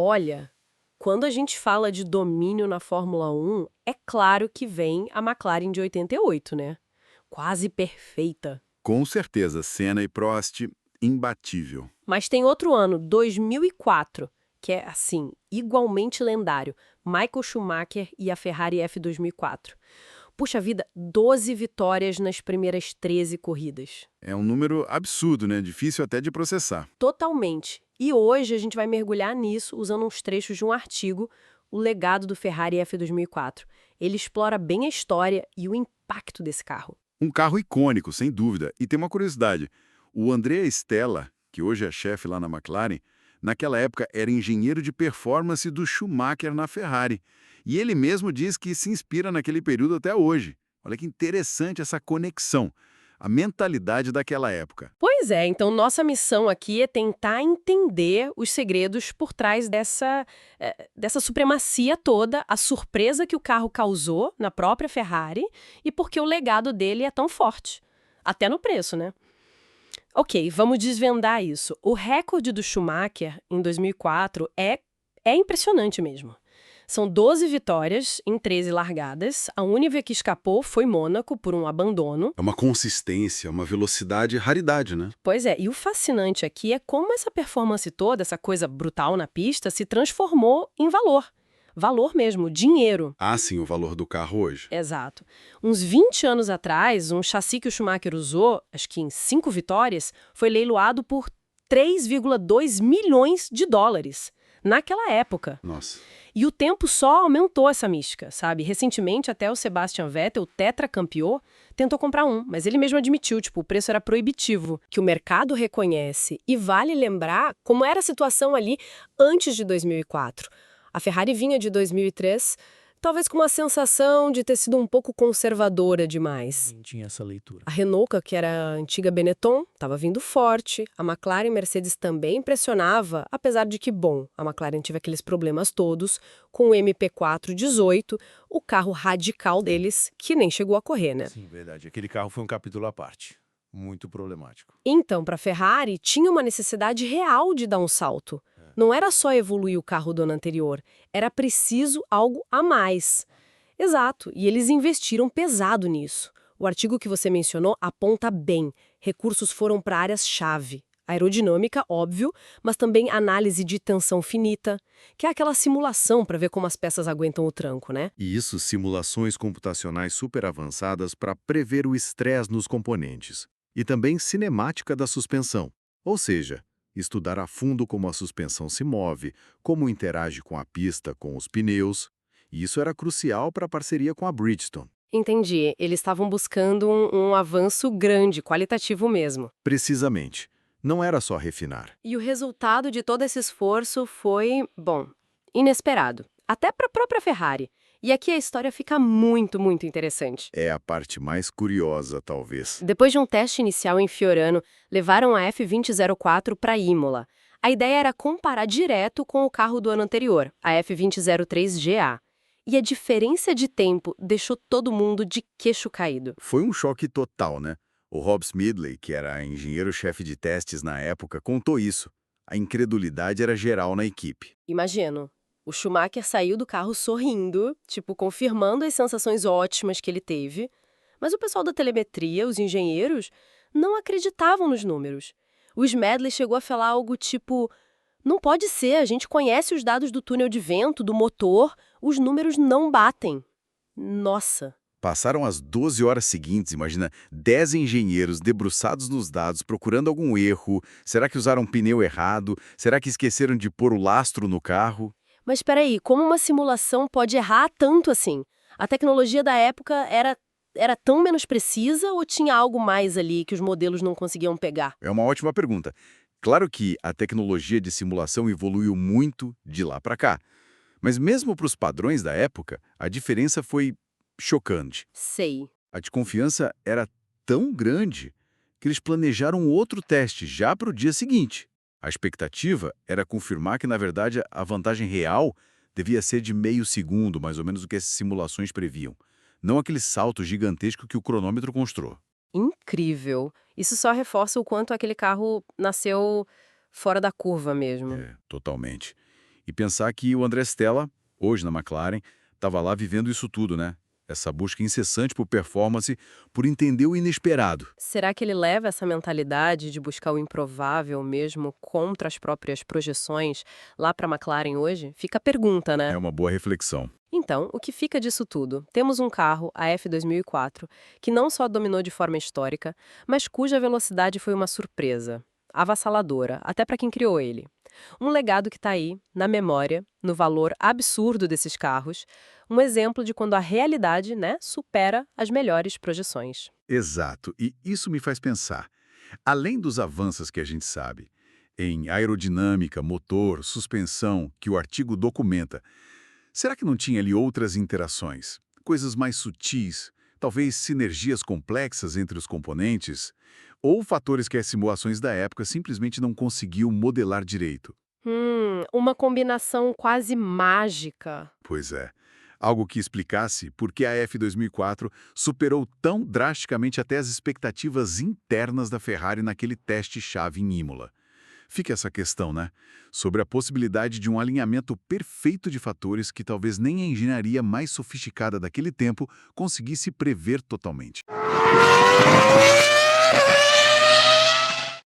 Olha, quando a gente fala de domínio na Fórmula 1, é claro que vem a McLaren de 88, né? Quase perfeita. Com certeza, Senna e Prost, imbatível. Mas tem outro ano, 2004, que é, assim, igualmente lendário. Michael Schumacher e a Ferrari F2004. Puxa vida, 12 vitórias nas primeiras 13 corridas. É um número absurdo, né? Difícil até de processar. Totalmente. E hoje a gente vai mergulhar nisso usando uns trechos de um artigo, O Legado do Ferrari F2004. Ele explora bem a história e o impacto desse carro. Um carro icônico, sem dúvida. E tem uma curiosidade. O Andrea Stella, que hoje é chefe lá na McLaren, naquela época era engenheiro de performance do Schumacher na Ferrari. E ele mesmo diz que se inspira naquele período até hoje. Olha que interessante essa conexão. A mentalidade daquela época. Pois é, então nossa missão aqui é tentar entender os segredos por trás dessa supremacia toda, a surpresa que o carro causou na própria Ferrari e por que o legado dele é tão forte. Até no preço, né? Ok, vamos desvendar isso. O recorde do Schumacher em 2004 é impressionante mesmo. São 12 vitórias em 13 largadas. A única que escapou foi Mônaco por um abandono. É uma consistência, uma velocidade, raridade, né? Pois é, e o fascinante aqui é como essa performance toda, essa coisa brutal na pista, se transformou em valor. Valor mesmo, dinheiro. Ah, sim, o valor do carro hoje. Exato. Uns 20 anos atrás, um chassi que o Schumacher usou, acho que em 5 vitórias, foi leiloado por 3,2 milhões de dólares. Naquela época. Nossa. E o tempo só aumentou essa mística, sabe? Recentemente, até o Sebastian Vettel, tetracampeão, tentou comprar um, mas ele mesmo admitiu, tipo, o preço era proibitivo, que o mercado reconhece. E vale lembrar como era a situação ali antes de 2004. A Ferrari vinha de 2003, talvez com uma sensação de ter sido um pouco conservadora demais. Quem tinha essa leitura? A Renault, que era a antiga Benetton, estava vindo forte. A McLaren e Mercedes também impressionava, apesar de que, bom, a McLaren teve aqueles problemas todos com o MP4 18, o carro radical deles, que nem chegou a correr, né? Sim, verdade. Aquele carro foi um capítulo à parte. Muito problemático. Então, para a Ferrari, tinha uma necessidade real de dar um salto. Não era só evoluir o carro do ano anterior, era preciso algo a mais. Exato, e eles investiram pesado nisso. O artigo que você mencionou aponta bem. Recursos foram para áreas-chave. Aerodinâmica, óbvio, mas também análise de tensão finita, que é aquela simulação para ver como as peças aguentam o tranco, né? E isso, simulações computacionais super avançadas para prever o estresse nos componentes. E também cinemática da suspensão, ou seja, estudar a fundo como a suspensão se move, como interage com a pista, com os pneus. E isso era crucial para a parceria com a Bridgestone. Entendi. Eles estavam buscando um avanço grande, qualitativo mesmo. Precisamente. Não era só refinar. E o resultado de todo esse esforço foi, bom, inesperado. Até para a própria Ferrari. E aqui a história fica muito, muito interessante. É a parte mais curiosa, talvez. Depois de um teste inicial em Fiorano, levaram a F2004 para Imola. A ideia era comparar direto com o carro do ano anterior, a F2003GA. E a diferença de tempo deixou todo mundo de queixo caído. Foi um choque total, né? O Rob Smedley, que era engenheiro-chefe de testes na época, contou isso. A incredulidade era geral na equipe. Imagino. O Schumacher saiu do carro sorrindo, tipo, confirmando as sensações ótimas que ele teve. Mas o pessoal da telemetria, os engenheiros, não acreditavam nos números. O Smedley chegou a falar algo tipo: não pode ser, a gente conhece os dados do túnel de vento, do motor, os números não batem. Nossa! Passaram as 12 horas seguintes, imagina, 10 engenheiros debruçados nos dados, procurando algum erro. Será que usaram pneu errado? Será que esqueceram de pôr o lastro no carro? Mas peraí, como uma simulação pode errar tanto assim? A tecnologia da época era tão menos precisa ou tinha algo mais ali que os modelos não conseguiam pegar? É uma ótima pergunta. Claro que a tecnologia de simulação evoluiu muito de lá para cá. Mas mesmo para os padrões da época, a diferença foi chocante. Sei. A desconfiança era tão grande que eles planejaram outro teste já para o dia seguinte. A expectativa era confirmar que, na verdade, a vantagem real devia ser de meio segundo, mais ou menos o que as simulações previam. Não aquele salto gigantesco que o cronômetro mostrou. Incrível. Isso só reforça o quanto aquele carro nasceu fora da curva mesmo. É, totalmente. E pensar que o André Stella, hoje na McLaren, estava lá vivendo isso tudo, né? Essa busca incessante por performance, por entender o inesperado. Será que ele leva essa mentalidade de buscar o improvável mesmo contra as próprias projeções lá para a McLaren hoje? Fica a pergunta, né? É uma boa reflexão. Então, o que fica disso tudo? Temos um carro, a F 2004, que não só dominou de forma histórica, mas cuja velocidade foi uma surpresa, avassaladora, até para quem criou ele. Um legado que está aí, na memória, no valor absurdo desses carros, um exemplo de quando a realidade, né, supera as melhores projeções. Exato. E isso me faz pensar. Além dos avanços que a gente sabe, em aerodinâmica, motor, suspensão, que o artigo documenta, será que não tinha ali outras interações? Coisas mais sutis, talvez sinergias complexas entre os componentes? Ou fatores que as simulações da época simplesmente não conseguiam modelar direito? Uma combinação quase mágica. Pois é. Algo que explicasse por que a F2004 superou tão drasticamente até as expectativas internas da Ferrari naquele teste-chave em Imola. Fica essa questão, né? Sobre a possibilidade de um alinhamento perfeito de fatores que talvez nem a engenharia mais sofisticada daquele tempo conseguisse prever totalmente.